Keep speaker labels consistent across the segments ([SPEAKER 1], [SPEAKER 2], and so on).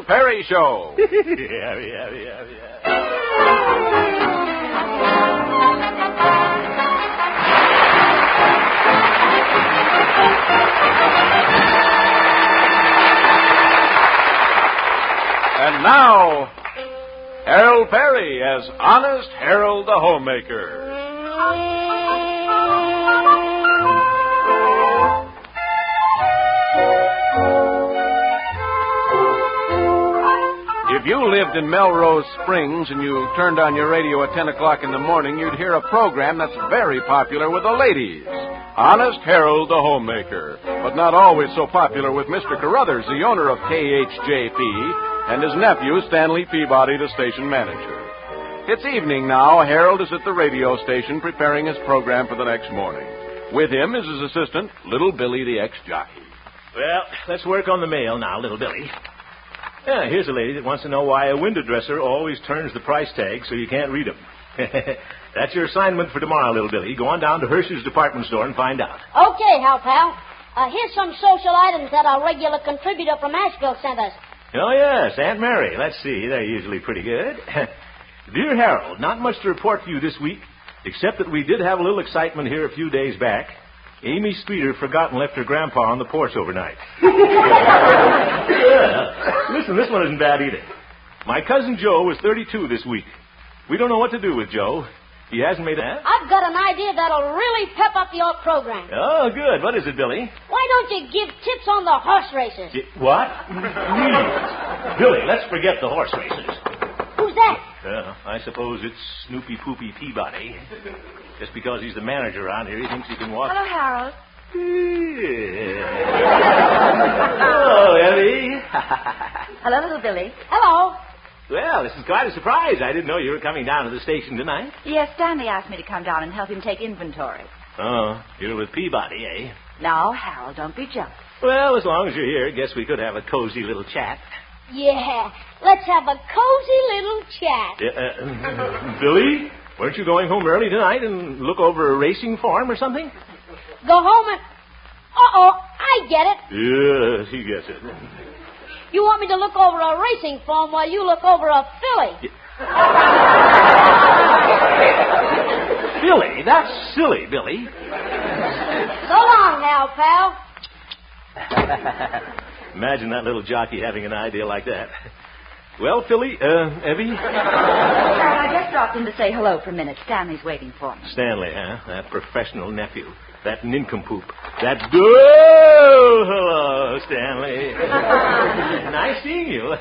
[SPEAKER 1] Harold Peary Show. And now, Harold Peary as Honest Harold the Homemaker. If you lived in Melrose Springs and you turned on your radio at 10 o'clock in the morning, you'd hear a program that's very popular with the ladies. Honest Harold the Homemaker. But not always so popular with Mr. Carruthers, the owner of KHJP, and his nephew, Stanley Peabody, the station manager. It's evening now. Harold is at the radio station preparing his program for the next morning. With him is his assistant, Little Billy, the ex-jockey.
[SPEAKER 2] Well, let's work on the mail now, Little Billy. Yeah, here's a lady that wants to know why a window dresser always turns the price tag so you can't read them. That's your assignment for tomorrow, Little Billy. Go on down to Hirsch's department store and find out.
[SPEAKER 3] Okay, Hal Pal. Here's some social items that our regular contributor from Asheville sent us.
[SPEAKER 2] Oh, yes, Aunt Mary. Let's see. They're usually pretty good. Dear Harold, not much to report to you this week, except that we did have a little excitement here a few days back. Amy Streeter forgot and left her grandpa on the porch overnight. Yeah. Listen, this one isn't bad either. My cousin Joe was 32 this week. We don't know what to do with Joe. He hasn't made a...
[SPEAKER 3] I've got an idea that'll really pep up your program.
[SPEAKER 2] Oh, good. What is it, Billy?
[SPEAKER 3] Why don't you give tips on the horse races?
[SPEAKER 2] What? Please. Billy, let's forget the horse races.
[SPEAKER 3] Who's that?
[SPEAKER 2] I suppose it's Snoopy Poopy Peabody. Just because he's the manager around here, he thinks he can walk...
[SPEAKER 4] Hello, Harold.
[SPEAKER 2] Yeah. Hello, Ellie.
[SPEAKER 4] Hello, Little Billy.
[SPEAKER 3] Hello.
[SPEAKER 2] Well, this is quite a surprise. I didn't know you were coming down to the station tonight.
[SPEAKER 4] Yes, Stanley asked me to come down and help him take inventory.
[SPEAKER 2] Oh, you're with Peabody, eh?
[SPEAKER 4] Now, Harold, don't be jealous.
[SPEAKER 2] Well, as long as you're here, guess we could have a cozy little chat.
[SPEAKER 3] Yeah, let's have a cozy little chat.
[SPEAKER 2] Billy, weren't you going home early tonight and look over a racing form or something?
[SPEAKER 3] Go home and... Uh-oh, I get it.
[SPEAKER 2] Yes, he gets it.
[SPEAKER 3] You want me to look over a racing form while you look over a filly?
[SPEAKER 2] Filly? That's silly, Billy.
[SPEAKER 3] So long now, pal.
[SPEAKER 2] Imagine that little jockey having an idea like that. Well, Philly, Evie?
[SPEAKER 4] I just dropped in to say hello for a minute. Stanley's waiting for me.
[SPEAKER 2] Stanley, huh? That professional nephew. That nincompoop. That... Oh, hello, Stanley. Nice seeing you.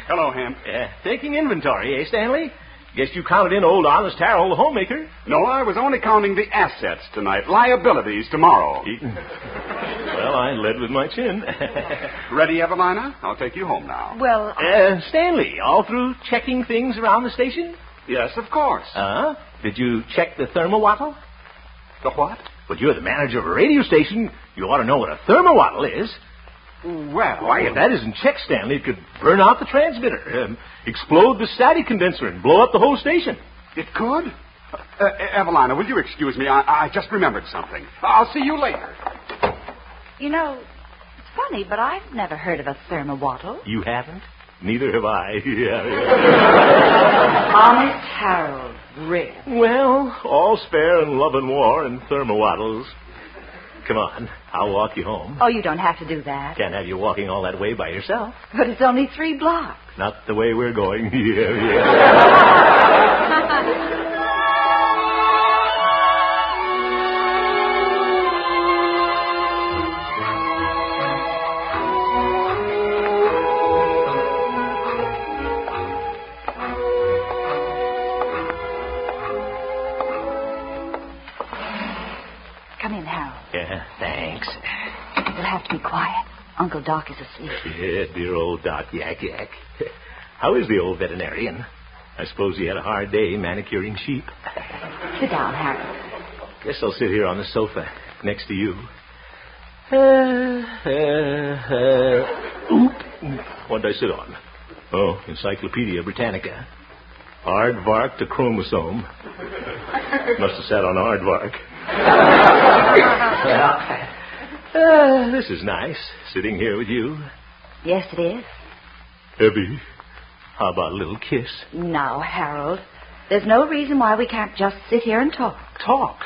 [SPEAKER 1] Hello, Ham.
[SPEAKER 2] Taking inventory, eh, Stanley? Guess you counted in old Honest Harold the Homemaker.
[SPEAKER 1] No, I was only counting the assets tonight. Liabilities tomorrow.
[SPEAKER 2] Well, I led with my chin.
[SPEAKER 1] Ready, Evelina? I'll take you home now.
[SPEAKER 4] Well,
[SPEAKER 2] Stanley, all through checking things around the station?
[SPEAKER 1] Yes, of course.
[SPEAKER 2] Did you check the thermowattle?
[SPEAKER 1] The what?
[SPEAKER 2] But you're the manager of a radio station. You ought to know what a thermowattle is.
[SPEAKER 1] Well...
[SPEAKER 2] Why, if that isn't checked, Stanley, it could burn out the transmitter, explode the static condenser, and blow up the whole station.
[SPEAKER 1] It could? Evelina, will you excuse me? I just remembered something. I'll see you later.
[SPEAKER 4] you know, it's funny, but I've never heard of a thermowattle.
[SPEAKER 2] You haven't? Neither have I.
[SPEAKER 4] Honest Harold, really?
[SPEAKER 2] Well, all spare in love and war and thermowattles. Come on, I'll walk you home.
[SPEAKER 4] Oh, you don't have to do that.
[SPEAKER 2] Can't have you walking all that way by yourself.
[SPEAKER 4] But it's only 3 blocks.
[SPEAKER 2] Not the way we're going.
[SPEAKER 4] Come in, Harold.
[SPEAKER 2] Yeah, thanks.
[SPEAKER 4] You'll have to be quiet. Uncle Doc is asleep.
[SPEAKER 2] Yeah, dear old Doc, yak. How is the old veterinarian? I suppose he had a hard day manicuring sheep.
[SPEAKER 4] Sit down, Harold.
[SPEAKER 2] Guess I'll sit here on the sofa next to you. Oop. What did I sit on? Oh, Encyclopedia Britannica. Aardvark to chromosome. Must have sat on aardvark. This is nice, sitting here with you.
[SPEAKER 4] Yes, it is.
[SPEAKER 2] Evie, how about a little kiss?
[SPEAKER 4] Now, Harold, there's no reason why we can't just sit here and talk.
[SPEAKER 2] Talk?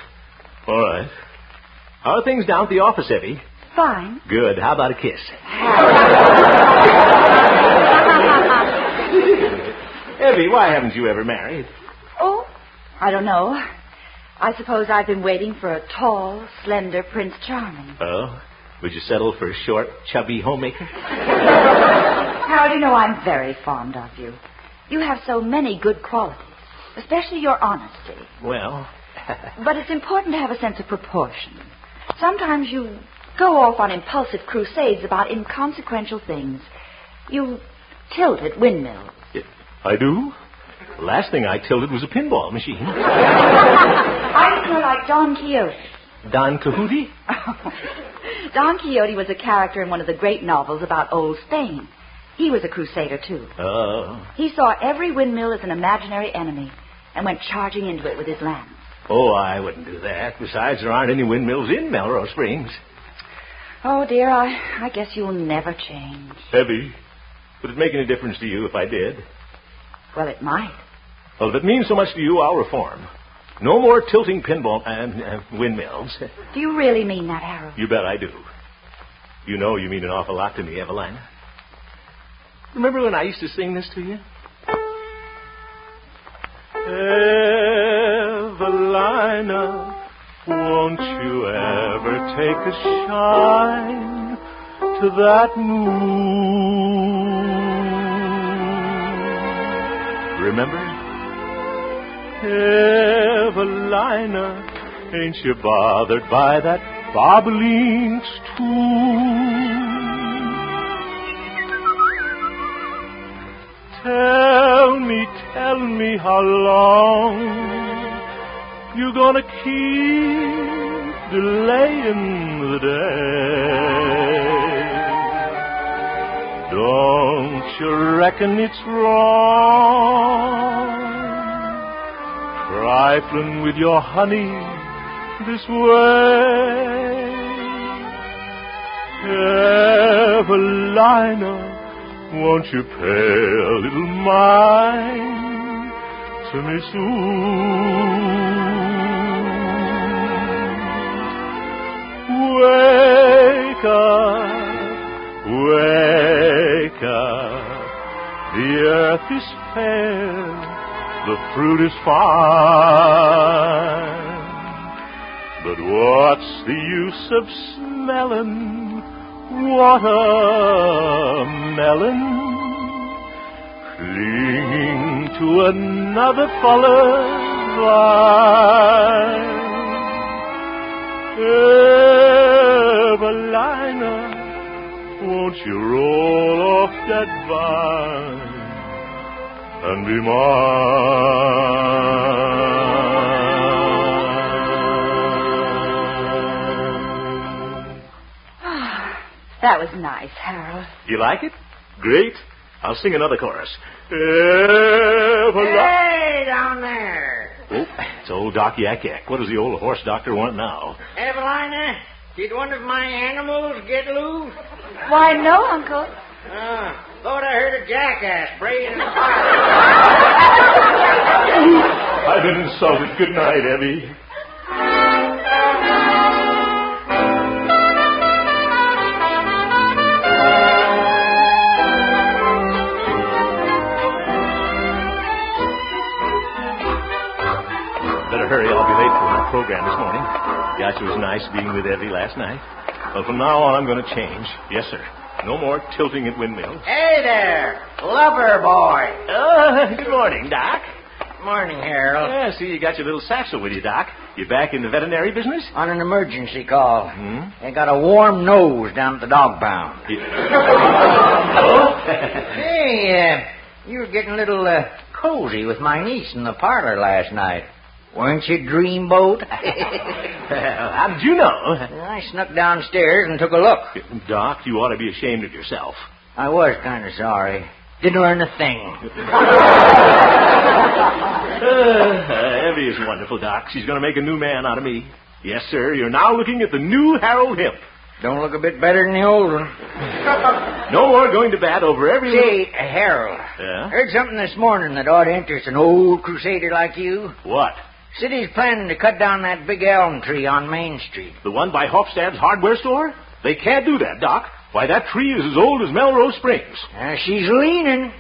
[SPEAKER 2] All right. How are things down at the office, Evie?
[SPEAKER 4] Fine.
[SPEAKER 2] Good. How about a kiss? Evie, why haven't you ever married?
[SPEAKER 4] Oh, I don't know. I suppose I've been waiting for a tall, slender Prince Charming.
[SPEAKER 2] Oh? Would you settle for a short, chubby homemaker?
[SPEAKER 4] Harold, you know I'm very fond of you. You have so many good qualities, especially your honesty.
[SPEAKER 2] Well...
[SPEAKER 4] But it's important to have a sense of proportion. Sometimes you go off on impulsive crusades about inconsequential things. You tilt at windmills.
[SPEAKER 2] I do? The last thing I tilted was a pinball machine.
[SPEAKER 4] I feel like Don Quixote.
[SPEAKER 2] Don Quixote?
[SPEAKER 4] Don Quixote was a character in one of the great novels about old Spain. He was a crusader, too.
[SPEAKER 2] Oh.
[SPEAKER 4] He saw every windmill as an imaginary enemy and went charging into it with his lance.
[SPEAKER 2] Oh, I wouldn't do that. Besides, there aren't any windmills in Melrose Springs.
[SPEAKER 4] Oh, dear, I guess you'll never change.
[SPEAKER 2] Evie, would it make any difference to you if I did?
[SPEAKER 4] Well, it might.
[SPEAKER 2] Well, if it means so much to you, I'll reform. No more tilting pinball and windmills.
[SPEAKER 4] Do you really mean that, Harold?
[SPEAKER 2] You bet I do. You know you mean an awful lot to me, Evelina. Remember when I used to sing this to you? Evelina, won't you ever take a shine to that moon? Remember? Evelina, ain't you bothered by that bobolink's tune? Tell me how long you gonna keep delaying the day. Don't you reckon it's wrong, trifling with your honey this way? Evelina, won't you pay a little mind to me soon? Wake up, the earth is fair, the fruit is fine, but what's the use of smelling watermelon, clinging to another fallen vine? Evelina, won't you roll off that vine and be
[SPEAKER 4] mine? That was nice, Harold.
[SPEAKER 2] You like it? Great. I'll sing another chorus.
[SPEAKER 5] Hey, down there.
[SPEAKER 2] Oh, it's old Doc Yak-Yak. What does the old horse doctor want now?
[SPEAKER 5] Evelina, did one of my animals get loose?
[SPEAKER 4] Why, no, Uncle.
[SPEAKER 5] Thought I heard a jackass braying in the fire.
[SPEAKER 2] I've been insulted. Good night, Evie. Hurry, I'll be late for my program this morning. Gosh, it was nice being with Evie last night. Well, from now on, I'm going to change. Yes, sir. No more tilting at windmills.
[SPEAKER 5] Hey there, lover boy.
[SPEAKER 2] Good morning, Doc.
[SPEAKER 5] Morning, Harold.
[SPEAKER 2] Yeah, see, you got your little satchel with you, Doc. You back in the veterinary business?
[SPEAKER 5] On an emergency call. They got a warm nose down at the dog pound. Hey, you were getting a little cozy with my niece in the parlor last night. Weren't you, Dreamboat?
[SPEAKER 2] How did you know?
[SPEAKER 5] I snuck downstairs and took a look.
[SPEAKER 2] Doc, you ought to be ashamed of yourself.
[SPEAKER 5] I was kind of sorry. Didn't learn a thing.
[SPEAKER 2] Evie is wonderful, Doc. She's going to make a new man out of me. Yes, sir. You're now looking at the new Harold Hemp.
[SPEAKER 5] Don't look a bit better than the old one.
[SPEAKER 2] No more going to bat over every...
[SPEAKER 5] Say, Harold.
[SPEAKER 2] Yeah?
[SPEAKER 5] Heard something this morning that ought to interest an old crusader like you.
[SPEAKER 2] What?
[SPEAKER 5] City's planning to cut down that big elm tree on Main Street.
[SPEAKER 2] The one by Hofstad's hardware store? They can't do that, Doc. Why, that tree is as old as Melrose Springs.
[SPEAKER 5] She's leaning.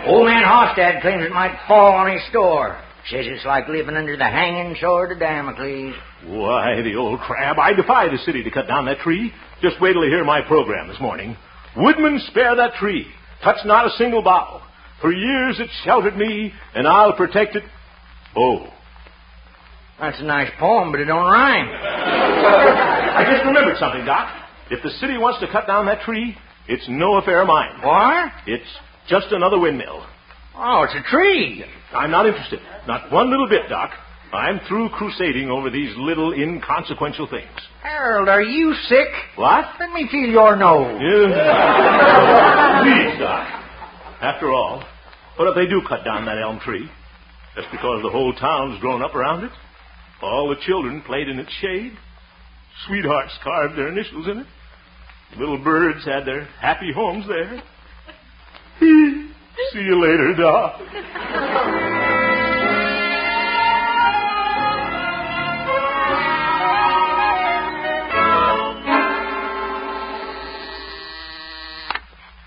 [SPEAKER 5] Old man Hofstad claims it might fall on his store. Says it's like living under the hanging sword of Damocles.
[SPEAKER 2] Why, the old crab, I defy the city to cut down that tree. Just wait till you hear my program this morning. Woodman, spare that tree. Touch not a single bough. For years it sheltered me, and I'll protect it. Oh.
[SPEAKER 5] That's a nice poem, but it don't rhyme.
[SPEAKER 2] I just remembered something, Doc. If the city wants to cut down that tree, it's no affair of mine.
[SPEAKER 5] What?
[SPEAKER 2] It's just another windmill.
[SPEAKER 5] Oh, it's a tree.
[SPEAKER 2] I'm not interested. Not one little bit, Doc. I'm through crusading over these little inconsequential things.
[SPEAKER 5] Harold, are you sick?
[SPEAKER 2] What?
[SPEAKER 5] Let me feel your nose.
[SPEAKER 2] Please, Doc. After all, what if they do cut down that elm tree? Just because the whole town's grown up around it? All the children played in its shade. Sweethearts carved their initials in it. Little birds had their happy homes there. See you later, Doc.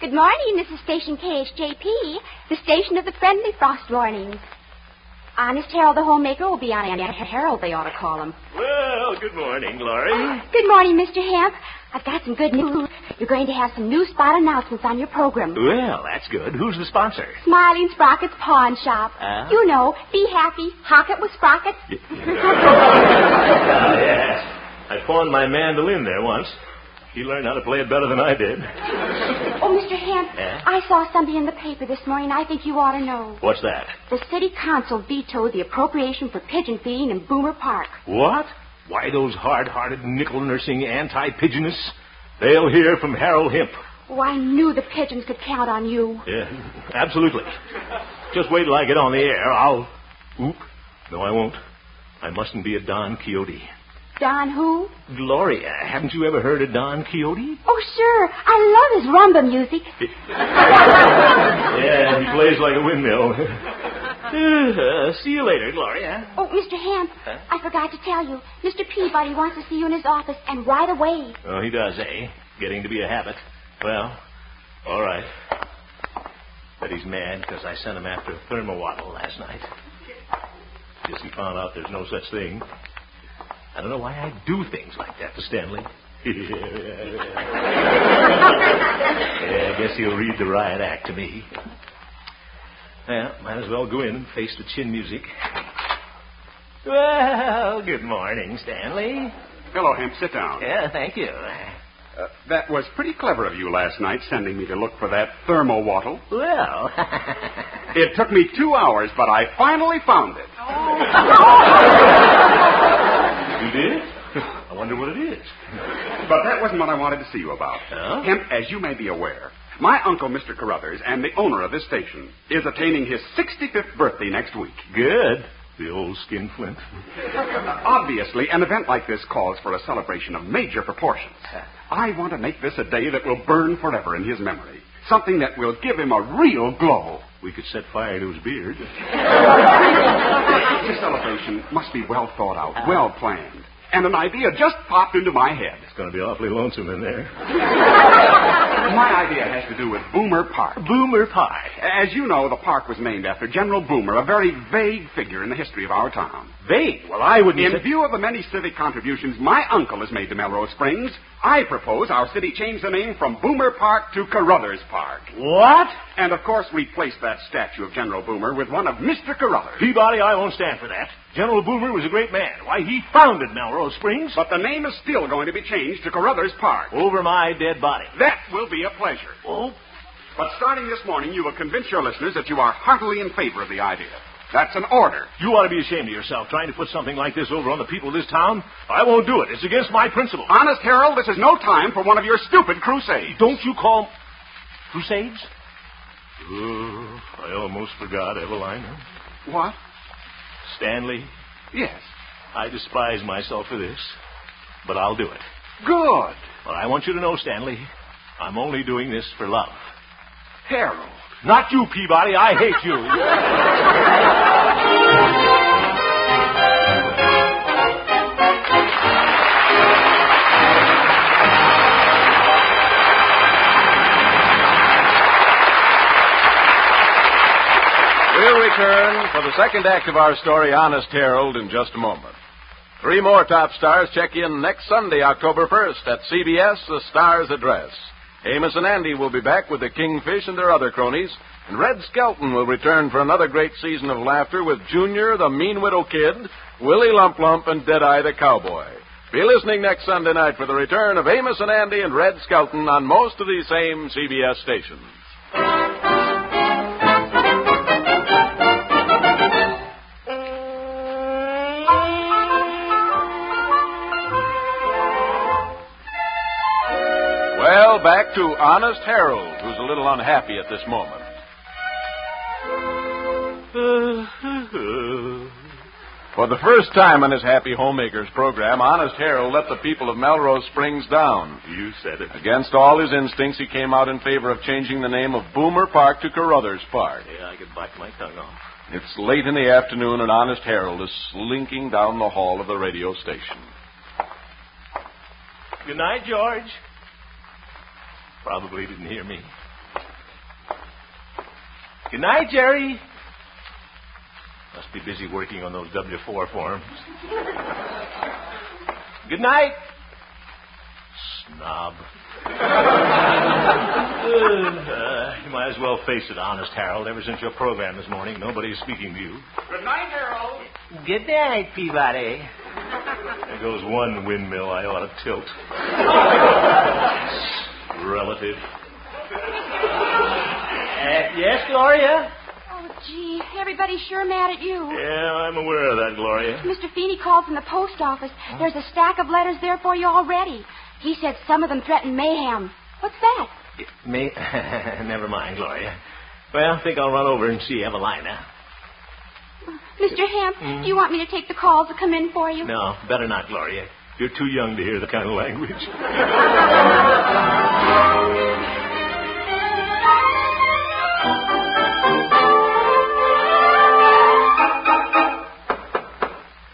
[SPEAKER 6] Good morning, this is Station KHJP, the station of the friendly frost warnings. Honest Harold the Homemaker will be on Harold, they ought to call him.
[SPEAKER 2] Well, good morning, Glory.
[SPEAKER 6] Good morning, Mr. Hemp. I've got some good news. You're going to have some new spot announcements on your program.
[SPEAKER 2] Well, that's good. Who's the sponsor?
[SPEAKER 6] Smiling Sprocket's Pawn Shop. You know, be happy, hock it with Sprockets.
[SPEAKER 2] Yes. I pawned my mandolin there once. He learned how to play it better than I did.
[SPEAKER 6] Oh, Mr. Hemp, I saw something in the paper this morning I think you ought to know.
[SPEAKER 2] What's that?
[SPEAKER 6] The city council vetoed the appropriation for pigeon feeding in Boomer Park.
[SPEAKER 2] What? Why, those hard-hearted, nickel-nursing anti-pigeonists? They'll hear from Harold Hemp.
[SPEAKER 6] Oh, I knew the pigeons could count on you.
[SPEAKER 2] Yeah, absolutely. Just wait till I get on the air. I'll... Oop. No, I won't. I mustn't be a Don Quixote.
[SPEAKER 6] Don who?
[SPEAKER 2] Gloria, haven't you ever heard of Don Quixote?
[SPEAKER 6] Oh, sure. I love his rumba music.
[SPEAKER 2] Yeah, he plays like a windmill. See you later, Gloria.
[SPEAKER 6] Oh, Mr. Hemp, I forgot to tell you. Mr. Peabody wants to see you in his office, and right away.
[SPEAKER 2] Oh, he does, eh? Getting to be a habit. Well, all right. Bet he's mad because I sent him after a thermowaddle last night. Guess he found out there's no such thing. I don't know why I do things like that to Stanley. Yeah, I guess he'll read the riot act to me. Well, might as well go in and face the chin music. Well, good morning, Stanley.
[SPEAKER 7] Hello, Hemp. Sit down.
[SPEAKER 2] Yeah, thank you.
[SPEAKER 7] That was pretty clever of you last night, sending me to look for that thermowaddle.
[SPEAKER 2] Well...
[SPEAKER 7] It took me 2 hours, but I finally found it.
[SPEAKER 2] You did? I wonder what it is.
[SPEAKER 7] But that wasn't what I wanted to see you about.
[SPEAKER 2] Huh?
[SPEAKER 7] Hemp, as you may be aware, my uncle, Mr. Carruthers, and the owner of this station, is attaining his 65th birthday next week.
[SPEAKER 2] Good. The old skinflint.
[SPEAKER 7] Obviously, an event like this calls for a celebration of major proportions. I want to make this a day that will burn forever in his memory. Something that will give him a real glow.
[SPEAKER 2] We could set fire to his beard.
[SPEAKER 7] This celebration must be well thought out, well planned. And an idea just popped into my head.
[SPEAKER 2] It's going to be awfully lonesome in there.
[SPEAKER 7] My idea has to do with Boomer Park.
[SPEAKER 2] Boomer Park.
[SPEAKER 7] As you know, the park was named after General Boomer, a very vague figure in the history of our town.
[SPEAKER 2] Vague? Well, I wouldn't...
[SPEAKER 7] In view of the many civic contributions my uncle has made to Melrose Springs, I propose our city change the name from Boomer Park to Carruthers Park.
[SPEAKER 2] What?
[SPEAKER 7] And, of course, replace that statue of General Boomer with one of Mr. Carruthers.
[SPEAKER 2] Peabody, I won't stand for that. General Boomer was a great man. Why, he founded Melrose Springs.
[SPEAKER 7] But the name is still going to be changed to Carruthers Park.
[SPEAKER 2] Over my dead body.
[SPEAKER 7] That will be a pleasure.
[SPEAKER 2] Oh.
[SPEAKER 7] But starting this morning, you will convince your listeners that you are heartily in favor of the idea. That's an order.
[SPEAKER 2] You ought to be ashamed of yourself trying to put something like this over on the people of this town. I won't do it. It's against my principles.
[SPEAKER 7] Honest Harold, this is no time for one of your stupid crusades.
[SPEAKER 2] Don't you call... crusades? Oh, I almost forgot Evelina.
[SPEAKER 7] What?
[SPEAKER 2] Stanley?
[SPEAKER 7] Yes.
[SPEAKER 2] I despise myself for this, but I'll do it.
[SPEAKER 7] Good.
[SPEAKER 2] Well, I want you to know, Stanley, I'm only doing this for love.
[SPEAKER 7] Harold.
[SPEAKER 2] Not you, Peabody. I hate you.
[SPEAKER 1] We'll return for the second act of our story, Honest Harold, in just a moment. 3 more top stars check in next Sunday, October 1st, at CBS, The Star's Address. Amos and Andy will be back with the Kingfish and their other cronies, and Red Skelton will return for another great season of laughter with Junior, the Mean Widow Kid, Willie Lump Lump, and Deadeye the Cowboy. Be listening next Sunday night for the return of Amos and Andy and Red Skelton on most of these same CBS stations. Well, back to Honest Harold, who's a little unhappy at this moment. For the first time on his Happy Homemakers program, Honest Harold let the people of Melrose Springs down.
[SPEAKER 2] You said it.
[SPEAKER 1] Against all his instincts, he came out in favor of changing the name of Boomer Park to Carruthers Park.
[SPEAKER 2] Yeah, I could bite my tongue off.
[SPEAKER 1] It's late in the afternoon, and Honest Harold is slinking down the hall of the radio station.
[SPEAKER 2] Good night, George. Probably didn't hear me. Good night, Jerry. Must be busy working on those W-4 forms. Good night. Snob. You might as well face it, Honest Harold. Ever since your program this morning, nobody's speaking to you.
[SPEAKER 7] Good night, Harold.
[SPEAKER 2] Good night, Peabody. There goes one windmill I ought to tilt. Relative. Yes, Gloria?
[SPEAKER 6] Oh, gee, everybody's sure mad at you.
[SPEAKER 2] Yeah, I'm aware of that, Gloria.
[SPEAKER 6] Mr. Feeney called from the post office. There's a stack of letters there for you already. He said some of them threaten mayhem. What's that?
[SPEAKER 2] Never mind, Gloria. Well, I think I'll run over and see Evelina.
[SPEAKER 6] Mr. Hemp, do you want me to take the calls that come in for you?
[SPEAKER 2] No, better not, Gloria. You're too young to hear the kind of language.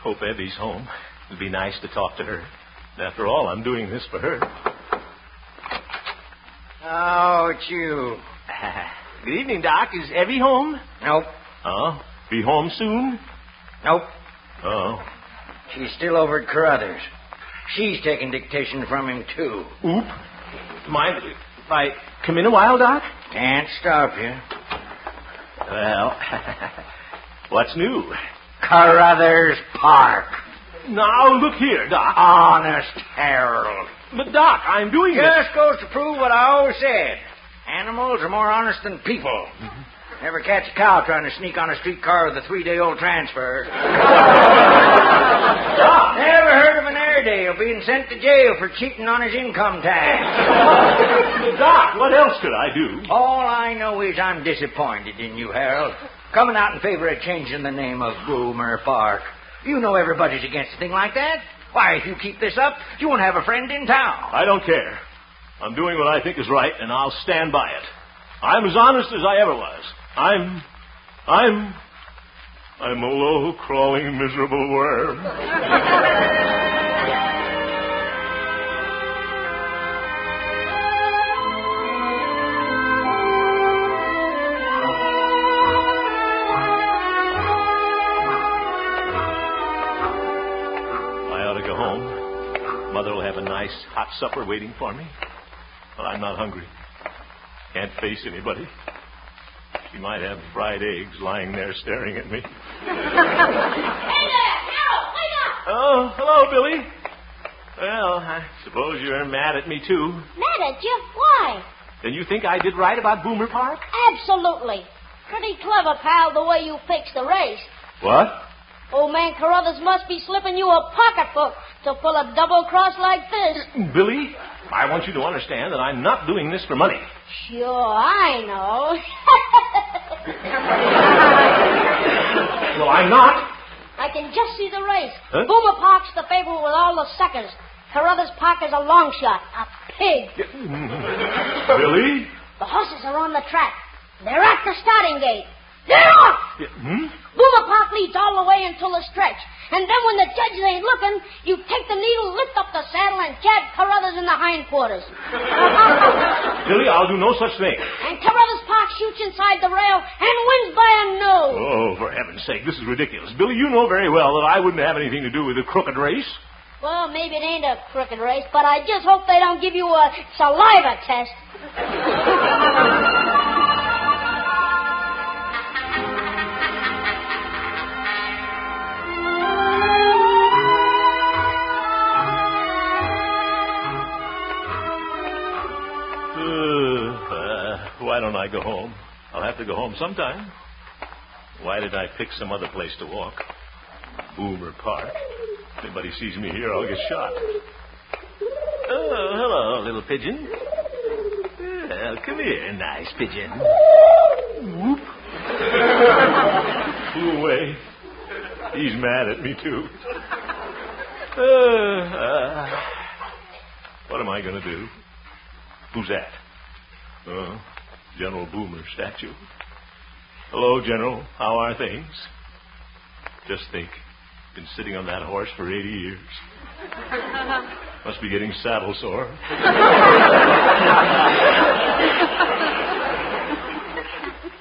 [SPEAKER 2] Hope Evie's home. It'd be nice to talk to her. After all, I'm doing this for her.
[SPEAKER 5] Oh, it's you.
[SPEAKER 2] Good evening, Doc. Is Evie home?
[SPEAKER 5] Nope.
[SPEAKER 2] Oh, be home soon?
[SPEAKER 5] Nope.
[SPEAKER 2] Oh.
[SPEAKER 5] She's still over at Carruthers. She's taking dictation from him, too.
[SPEAKER 2] Oop. Mind if I come in a while, Doc?
[SPEAKER 5] Can't stop you.
[SPEAKER 2] Well, what's new?
[SPEAKER 5] Carruthers Park.
[SPEAKER 2] Now, look here, Doc.
[SPEAKER 5] Honest Harold.
[SPEAKER 2] But, Doc, I'm doing this.
[SPEAKER 5] Just goes to prove what I always said. Animals are more honest than people. Mm-hmm. Never catch a cow trying to sneak on a streetcar with a 3-day-old transfer.
[SPEAKER 2] Doc.
[SPEAKER 5] Never heard of an Airdate being sent to jail for cheating on his income tax.
[SPEAKER 2] Doc, what else could I do?
[SPEAKER 5] All I know is I'm disappointed in you, Harold. Coming out in favor of changing the name of Boomer Park. You know everybody's against a thing like that. Why, if you keep this up, you won't have a friend in town.
[SPEAKER 2] I don't care. I'm doing what I think is right, and I'll stand by it. I'm as honest as I ever was. I'm a low, crawling, miserable worm. I ought to go home. Mother will have a nice hot supper waiting for me. But I'm not hungry. Can't face anybody. She might have fried eggs lying there staring at me.
[SPEAKER 3] Hey there! Harold, wake up!
[SPEAKER 2] Oh, hello, Billy. Well, I suppose you're mad at me, too.
[SPEAKER 3] Mad at you? Why?
[SPEAKER 2] Then you think I did right about Boomer Park?
[SPEAKER 3] Absolutely. Pretty clever, pal, the way you fixed the race.
[SPEAKER 2] What?
[SPEAKER 3] Old man Carruthers must be slipping you a pocketbook to pull a double cross like this.
[SPEAKER 2] Billy, I want you to understand that I'm not doing this for money.
[SPEAKER 3] Sure, I know.
[SPEAKER 2] Well, I'm not.
[SPEAKER 3] I can just see the race.
[SPEAKER 2] Huh?
[SPEAKER 3] Boomer Park's the favorite with all the suckers. Carruthers Park is a long shot. A pig.
[SPEAKER 2] Billy?
[SPEAKER 3] The horses are on the track. They're at the starting gate. They're off! Boomer Park leads all the way until the stretch. And then when the judges ain't looking, you take the needle, lift up the saddle, and jab Carruthers in the hindquarters.
[SPEAKER 2] Billy, I'll do no such thing.
[SPEAKER 3] And Carruthers Park shoots inside the rail and wins by a nose.
[SPEAKER 2] Oh, for heaven's sake, this is ridiculous. Billy, you know very well that I wouldn't have anything to do with a crooked race.
[SPEAKER 3] Well, maybe it ain't a crooked race, but I just hope they don't give you a saliva test.
[SPEAKER 2] Why don't I go home? I'll have to go home sometime. Why did I pick some other place to walk? Boomer Park. If anybody sees me here, I'll get shot. Oh, hello, little pigeon. Well, come here, nice pigeon. Whoop. Flew away. He's mad at me, too. What am I going to do? Who's that? General Boomer statue. Hello, General. How are things? Just think. Been sitting on that horse for 80 years. Must be getting saddle sore.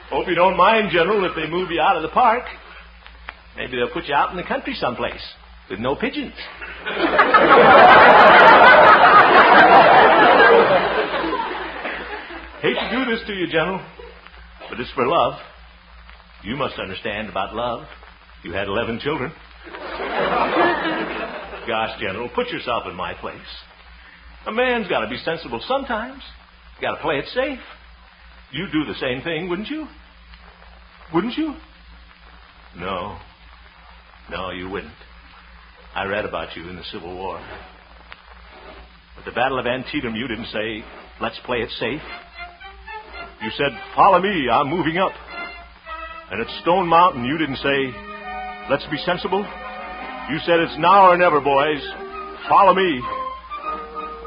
[SPEAKER 2] Hope you don't mind, General, if they move you out of the park. Maybe they'll put you out in the country someplace with no pigeons. Hate to do this to you, General, but it's for love. You must understand about love. You had 11 children. Gosh, General, put yourself in my place. A man's got to be sensible sometimes. Got to play it safe. You'd do the same thing, wouldn't you? Wouldn't you? No, you wouldn't. I read about you in the Civil War. At the Battle of Antietam, you didn't say, let's play it safe. You said, follow me, I'm moving up. And at Stone Mountain, you didn't say, let's be sensible. You said, it's now or never, boys. Follow me.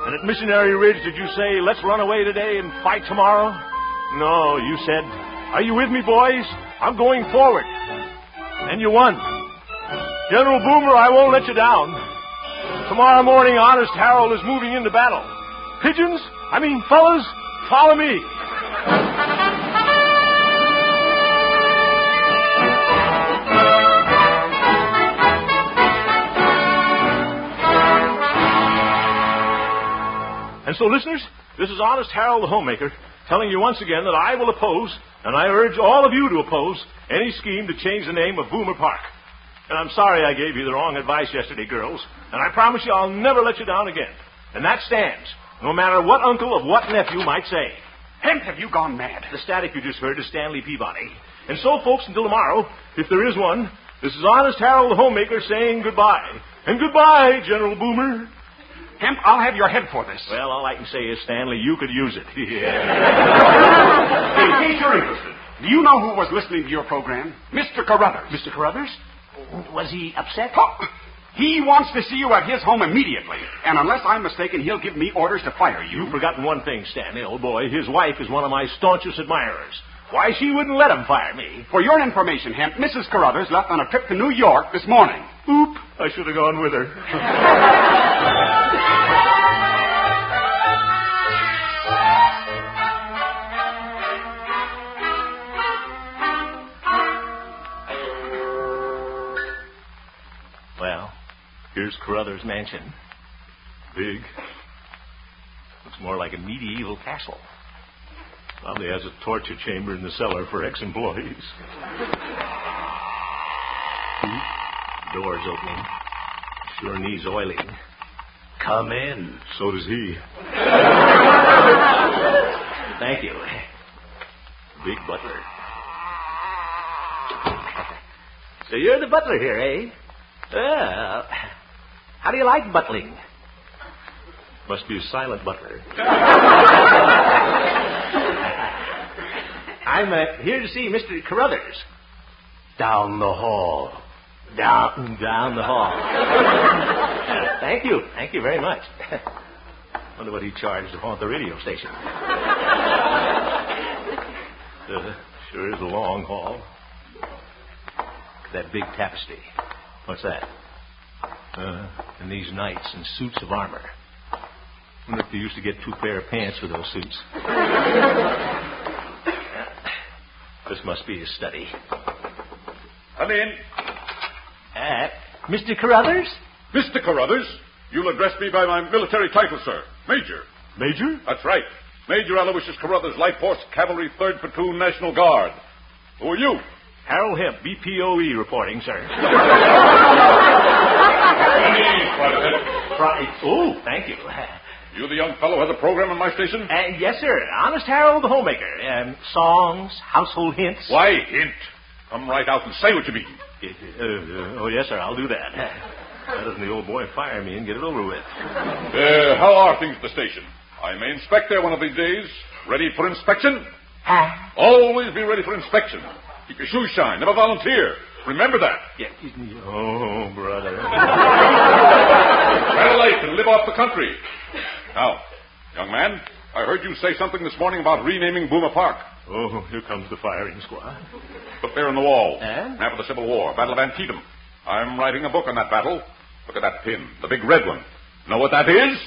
[SPEAKER 2] And at Missionary Ridge, did you say, let's run away today and fight tomorrow? No, you said, are you with me, boys? I'm going forward. And you won. General Boomer, I won't let you down. Tomorrow morning, Honest Harold is moving into battle. Fellas, follow me. And so, listeners, this is Honest Harold the Homemaker telling you once again that I will oppose, and I urge all of you to oppose, any scheme to change the name of Boomer Park. And I'm sorry I gave you the wrong advice yesterday, girls, and I promise you I'll never let you down again. And that stands, no matter what uncle of what nephew might say.
[SPEAKER 7] Hemp, have you gone mad?
[SPEAKER 2] The static you just heard is Stanley Peabody. And so, folks, until tomorrow, if there is one, this is Honest Harold the Homemaker saying goodbye. And goodbye, General Boomer.
[SPEAKER 7] Hemp, I'll have your head for this.
[SPEAKER 2] Well, all I can say is, Stanley, you could use it.
[SPEAKER 7] In case you're interested, do you know who was listening to your program? Mr. Carruthers.
[SPEAKER 2] Mr. Carruthers? Was he upset?
[SPEAKER 7] Oh, he wants to see you at his home immediately. And unless I'm mistaken, he'll give me orders to fire you.
[SPEAKER 2] You've forgotten one thing, Stanley, old boy. His wife is one of my staunchest admirers. Why, she wouldn't let him fire me.
[SPEAKER 7] For your information, Hemp, Mrs. Carruthers left on a trip to New York this morning.
[SPEAKER 2] Oop, I should have gone with her. Well, here's Carruthers' mansion. Big. Looks more like a medieval castle. Probably has a torture chamber in the cellar for ex-employees. Door's opening. Sure needs oiling. Come in. So does he. Thank you. Big butler. So you're the butler here, eh? Well, how do you like butling? Must be a silent butler. I'm here to see Mr. Carruthers. Down the hall. Down the hall. Thank you. Thank you very much. Wonder what he charged to haunt the radio station. Sure is a long haul. That big tapestry. What's that? And these knights in suits of armor. Wonder if they used to get 2 pair of pants for those suits. This must be his study.
[SPEAKER 8] Come in.
[SPEAKER 2] Mr. Carruthers?
[SPEAKER 8] Mr. Carruthers, you'll address me by my military title, sir. Major.
[SPEAKER 2] Major?
[SPEAKER 8] That's right. Major Aloysius Carruthers, Light Horse Cavalry, 3rd Platoon, National Guard. Who are you?
[SPEAKER 2] Harold Hemp, BPOE reporting, sir.
[SPEAKER 8] Come in, Private.
[SPEAKER 2] Oh, thank you.
[SPEAKER 8] You the young fellow who has a program on my station?
[SPEAKER 2] Yes, sir. Honest Harold the Homemaker. Songs, household hints.
[SPEAKER 8] Why hint? Come right out and say what you mean.
[SPEAKER 2] Yes, sir. I'll do that. Why doesn't the old boy fire me and get it over with?
[SPEAKER 8] How are things at the station? I may inspect there one of these days. Ready for inspection? Always be ready for inspection. Keep your shoes shine. Never volunteer. Remember that.
[SPEAKER 2] Yeah. Oh, brother.
[SPEAKER 8] Ride a life and live off the country. Now, young man, I heard you say something this morning about renaming Boomer Park.
[SPEAKER 2] Oh, here comes the firing squad.
[SPEAKER 8] Look there on the wall. Map of the Civil War, Battle of Antietam. I'm writing a book on that battle. Look at that pin, the big red one. Know what that is?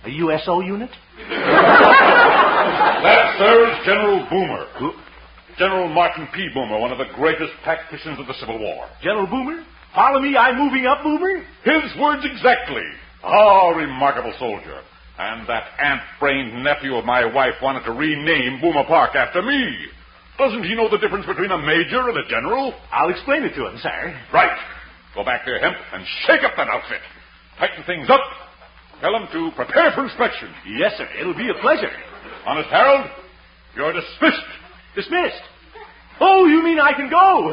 [SPEAKER 2] A USO unit?
[SPEAKER 8] That, sir, is General Boomer. Who? General Martin P. Boomer, one of the greatest tacticians of the Civil War.
[SPEAKER 2] General Boomer? Follow me, I'm moving up, Boomer?
[SPEAKER 8] His words exactly. Ah, remarkable soldier. And that ant-brained nephew of my wife wanted to rename Boomer Park after me. Doesn't he know the difference between a major and a general?
[SPEAKER 2] I'll explain it to him, sir.
[SPEAKER 8] Right. Go back there, Hemp, and shake up that outfit. Tighten things up. Tell him to prepare for inspection.
[SPEAKER 2] Yes, sir. It'll be a pleasure.
[SPEAKER 8] Honest Harold, you're dismissed.
[SPEAKER 2] Dismissed? Oh, you mean I can go?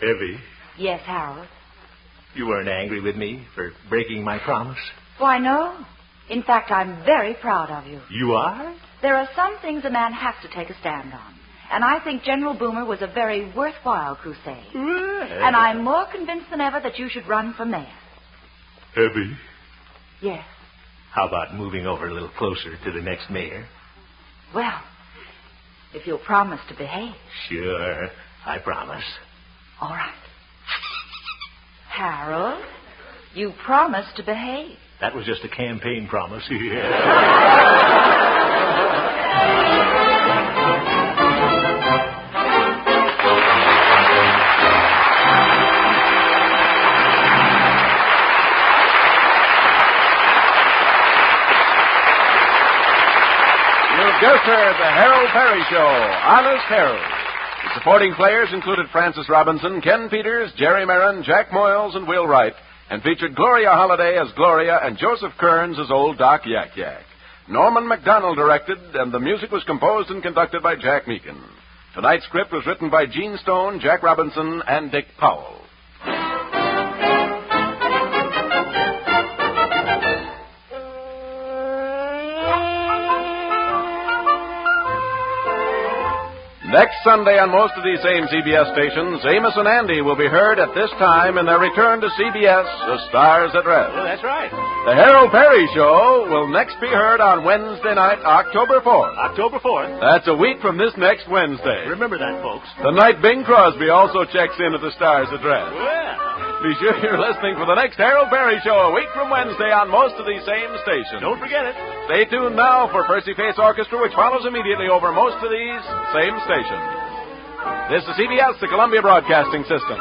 [SPEAKER 2] Evie.
[SPEAKER 4] Yes, Harold.
[SPEAKER 2] You weren't angry with me for breaking my promise?
[SPEAKER 4] Why, no. In fact, I'm very proud of you.
[SPEAKER 2] You are?
[SPEAKER 4] There are some things a man has to take a stand on. And I think General Boomer was a very worthwhile crusade.
[SPEAKER 2] Well.
[SPEAKER 4] And I'm more convinced than ever that you should run for mayor.
[SPEAKER 2] Evie?
[SPEAKER 4] Yes.
[SPEAKER 2] How about moving over a little closer to the next mayor?
[SPEAKER 4] Well, if you'll promise to behave.
[SPEAKER 2] Sure, I promise.
[SPEAKER 4] All right. Harold, you promised to behave.
[SPEAKER 2] That was just a campaign promise.
[SPEAKER 1] You've just heard the Harold Peary Show, Honest Harold. The supporting players included Francis Robinson, Ken Peters, Jerry Marin, Jack Moyles, and Will Wright, and featured Gloria Holliday as Gloria and Joseph Kearns as Old Doc Yak Yak. Norman MacDonald directed, and the music was composed and conducted by Jack Meakin. Tonight's script was written by Gene Stone, Jack Robinson, and Dick Powell. Next Sunday on most of these same CBS stations, Amos and Andy will be heard at this time in their return to CBS, The Stars at Rest.
[SPEAKER 2] Well, that's right.
[SPEAKER 1] The Harold Peary Show will next be heard on Wednesday night, October 4th.
[SPEAKER 2] October 4th.
[SPEAKER 1] That's a week from this next Wednesday.
[SPEAKER 2] Remember that, folks.
[SPEAKER 1] The night Bing Crosby also checks in at The Stars at Rest.
[SPEAKER 2] Well.
[SPEAKER 1] Be sure you're listening for the next Harold Peary Show a week from Wednesday on most of these same stations.
[SPEAKER 2] Don't forget it.
[SPEAKER 1] Stay tuned now for Percy Faith's Orchestra, which follows immediately over most of these same stations. This is CBS, the Columbia Broadcasting System.